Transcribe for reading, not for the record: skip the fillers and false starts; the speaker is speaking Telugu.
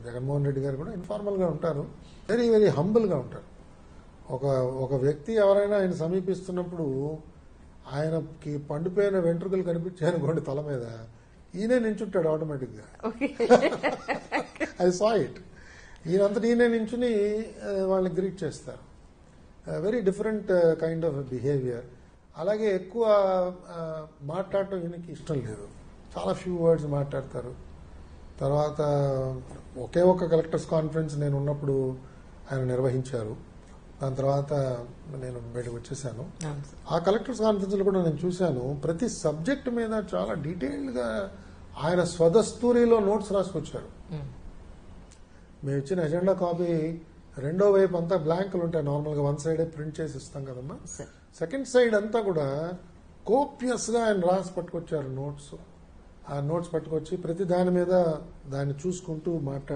జగన్మోహన్ రెడ్డి గారు కూడా ఇన్ఫార్మల్ గా ఉంటారు, వెరీ వెరీ హంబుల్ గా ఉంటారు. ఒక వ్యక్తి ఎవరైనా ఆయన సమీపిస్తున్నప్పుడు ఆయనకి పండిపోయిన వెంట్రుకలు కనిపించాయనుకోండి తల మీద, ఈయనే నించుంటాడు ఆటోమేటిక్ గా. I saw it. ఈయనంతటి ఈయనే నించుని వాళ్ళని గ్రీట్ చేస్తారు. Very different kind of behaviour. అలాగే ఎక్కువ మాట్లాడటం ఈయనకి ఇష్టం లేదు, చాలా ఫ్యూ వర్డ్స్ మాట్లాడతారు. తర్వాత ఒకే ఒక కలెక్టర్స్ కాన్ఫరెన్స్ నేను ఉన్నప్పుడు ఆయన నిర్వహించారు. దాని తర్వాత నేను బయటకు వచ్చేసాను. ఆ కలెక్టర్స్ కాన్ఫరెన్స్ లో కూడా నేను చూశాను, ప్రతి సబ్జెక్ట్ మీద చాలా డీటెయిల్డ్ గా ఆయన స్వదస్తూరిలో నోట్స్ రాసుకొచ్చారు. మేము ఇచ్చిన ఎజెండా కాపీ రెండో వైపు అంతా బ్లాంకులు ఉంటాయి, నార్మల్ గా వన్ సైడే ప్రింట్ చేసి ఇస్తాం కదమ్మా. సెకండ్ సైడ్ అంతా కూడా కోపియస్ గా ఆయన రాసి పట్టుకొచ్చారు నోట్స్. ఆ నోట్స్ పట్టుకొచ్చి ప్రతి దాని మీద దాన్ని చూసుకుంటూ మాట్లాడారు.